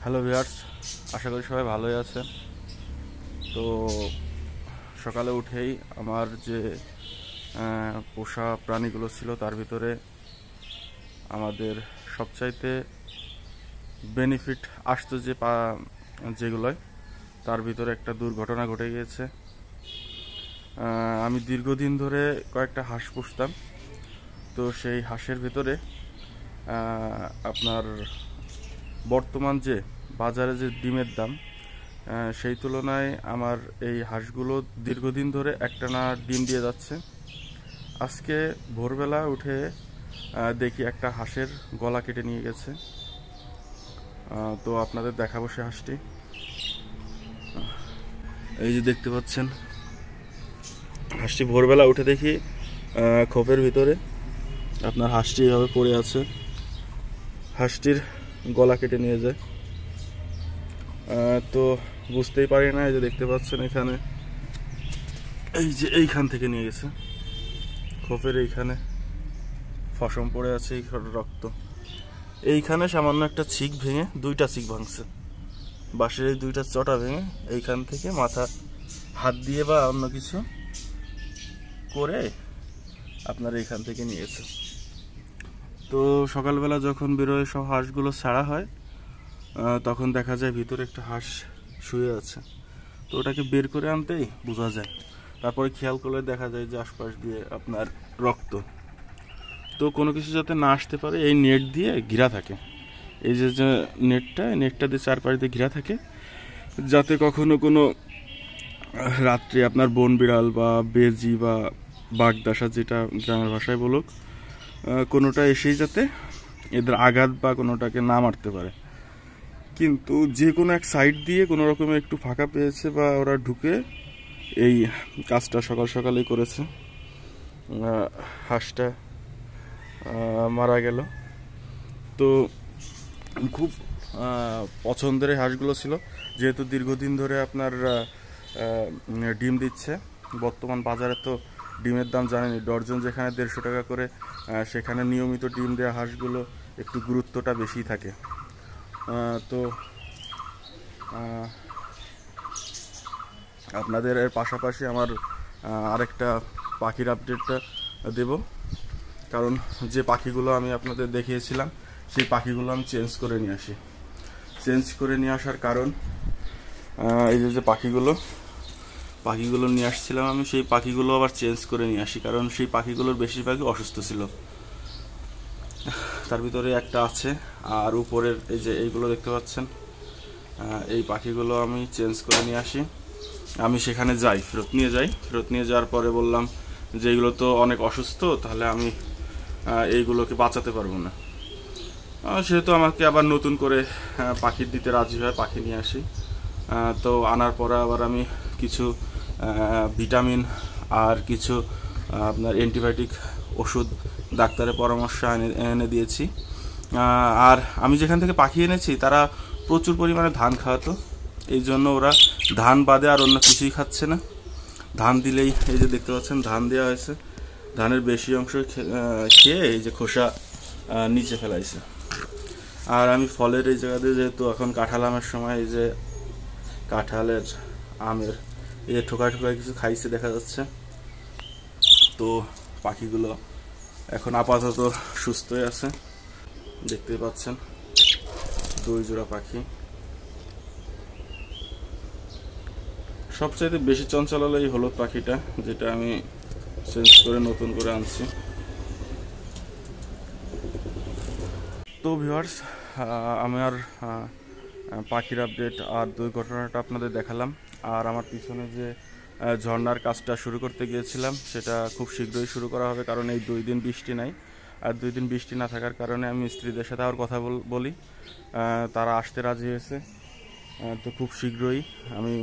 Hello viewers, আশা করি সবাই ভালোই আছে। তো সকালে উঠেই আমার যে পোষা প্রাণীগুলো ছিল তার ভিতরে আমাদের সবচাইতে বেনিফিট আসতো যেগুলোয় তার ভিতরে একটা দুর্ঘটনা ঘটে গিয়েছে। আমি দীর্ঘদিন ধরে কয়েকটা হাঁস পুষতাম। তো সেই হাঁসের ভিতরে আপনার বর্তমান যে বাজারে যে ডিমের দাম, সেই তুলনায় আমার এই হাঁসগুলো দীর্ঘদিন ধরে একটানা ডিম দিয়ে যাচ্ছে। আজকে ভোরবেলা উঠে দেখি একটা হাঁসের গলা কেটে নিয়ে গেছে। তো আপনাদের দেখাবো সে হাঁসটি। এই যে দেখতে পাচ্ছেন, হাঁসটি ভোরবেলা উঠে দেখি খোপের ভিতরে আপনার হাঁসটি এভাবে পড়ে আছে। হাঁসটির গলা কেটে নিয়ে যায়। তো বুঝতেই পারি না, এই যে দেখতে পাচ্ছেন এখানে, এই যে এইখান থেকে নিয়ে গেছে। খোপের এইখানে ফসম পড়ে আছে, এই রক্ত। এইখানে সামান্য একটা ছিক ভেঙে, দুইটা ছিক ভাঙছে, বাঁশের এই দুইটা চটা ভেঙে এইখান থেকে মাথা হাত দিয়ে বা অন্য কিছু করে আপনার এইখান থেকে নিয়েছে। তো সকালবেলা যখন বেরোয় সব হাঁসগুলো ছাড়া হয়, তখন দেখা যায় ভিতরে একটা হাঁস শুয়ে আছে। তো ওটাকে বের করে আনতেই বোঝা যায়। তারপরে খেয়াল করলে দেখা যায় যে আশপাশ দিয়ে আপনার রক্ত। তো কোনো কিছু যাতে না আসতে পারে এই নেট দিয়ে ঘিরা থাকে। এই যে যে নেটটা দিয়ে চারপাশ দিয়ে ঘিরা থাকে, যাতে কখনো কোনো রাত্রে আপনার বন বিড়াল বা বেজি বা বাগদাসা, যেটা গ্রামের ভাষায় বলুক, কোনোটা এসেই যাতে এদের আঘাত বা কোনোটাকে না মারতে পারে। কিন্তু যে কোনো এক সাইড দিয়ে কোনো রকমের একটু ফাঁকা পেয়েছে বা ওরা ঢুকে এই কাজটা সকাল সকালেই করেছে। হাঁসটা মারা গেল। তো খুব পছন্দের এই হাঁসগুলো ছিল, যেহেতু দীর্ঘদিন ধরে আপনার ডিম দিচ্ছে। বর্তমান বাজারে তো ডিমের দাম জানেনি, ডর্জন যেখানে 150 টাকা করে, সেখানে নিয়মিত ডিম দেওয়া হাঁসগুলো একটু গুরুত্বটা বেশি থাকে। তো আপনাদের এর পাশাপাশি আমার আরেকটা পাখির আপডেটটা দেব। কারণ যে পাখিগুলো আমি আপনাদের দেখিয়েছিলাম, সেই পাখিগুলো আমি চেঞ্জ করে নিয়ে আসার কারণ, এই যে পাখিগুলো নিয়ে আসছিলাম আমি, সেই পাখিগুলো আবার চেঞ্জ করে নিয়ে আসি, কারণ সেই পাখিগুলোর বেশিরভাগই অসুস্থ ছিল। তার ভিতরে একটা আছে, আর উপরের এই যে এইগুলো দেখতে পাচ্ছেন, এই পাখিগুলো আমি চেঞ্জ করে নিয়ে আসি। আমি সেখানে যাই, ফেরত নিয়ে যাওয়ার পরে বললাম যে এইগুলো তো অনেক অসুস্থ, তাহলে আমি এইগুলোকে বাঁচাতে পারবো না। সেহেতু আমাকে আবার নতুন করে পাখি দিতে রাজি হয়, পাখি নিয়ে আসি। তো আনার পরে আবার আমি কিছু ভিটামিন আর কিছু আপনার অ্যান্টিবায়োটিক ওষুধ ডাক্তারের পরামর্শ এনে দিয়েছি। আর আমি যেখান থেকে পাখি এনেছি তারা প্রচুর পরিমাণে ধান খাওয়াতো, এই জন্য ওরা ধান বাদে আর অন্য কিছুই খাচ্ছে না। ধান দিলেই, এই যে দেখতে পাচ্ছেন ধান দেওয়া হয়েছে, ধানের বেশি অংশ খেয়ে এই যে খোসা নিচে ফেলাইছে। আর আমি ফলের এই জায়গাতে, যেহেতু এখন কাঁঠাল আমের সময়, এই যে কাঁঠালের আমের এই যে ঠোকায় কিছু খাইছে দেখা যাচ্ছে। তো পাখিগুলো এখন আপাতত সুস্থই আছে, দেখতে পাচ্ছেন 2 জোড়া পাখি। সবচাইতে বেশি চঞ্চল হলো এই হলুদ পাখিটা, যেটা আমি চেঞ্জ করে নতুন করে আনছি। তো ভিউয়ার্স, আমার পাখির আপডেট আর দুর্ঘটনাটা আপনাদের দেখালাম। আর আমার পিছনে যে ঝর্ণার কাজটা শুরু করতে গিয়েছিলাম, সেটা খুব শীঘ্রই শুরু করা হবে, কারণ এই 2 দিন বৃষ্টি নাই। আর 2 দিন বৃষ্টি না থাকার কারণে আমি স্ত্রীদের সাথে আবার কথা বলি, তারা আসতে রাজি হয়েছে। তো খুব শীঘ্রই আমি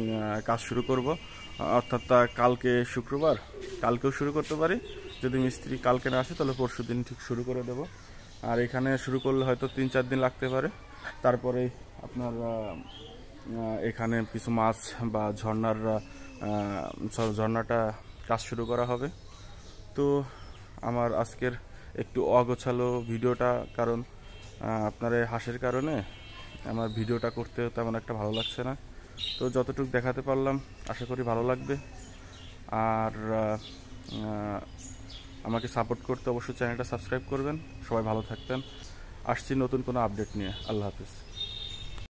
কাজ শুরু করব, অর্থাৎ কালকে শুক্রবার, কালকেও শুরু করতে পারি। যদি মিস্ত্রি কালকে না আসে তাহলে পরশু দিন ঠিক শুরু করে দেব। আর এখানে শুরু করলে হয়তো 3-4 দিন লাগতে পারে। তারপরে আপনার এখানে কিছু মাছ বা ঝর্ণাটা কাজ শুরু করা হবে। তো আমার আজকের একটু অগোছালো ভিডিওটা, কারণ আপনার এই হাঁসের কারণে আমার ভিডিওটা করতে তেমন একটা ভালো লাগছে না। তো যতটুকু দেখাতে পারলাম আশা করি ভালো লাগবে। আর আমাকে সাপোর্ট করতে অবশ্যই চ্যানেলটা সাবস্ক্রাইব করবেন। সবাই ভালো থাকবেন। আসছি নতুন কোনো আপডেট নিয়ে। আল্লাহ হাফিজ।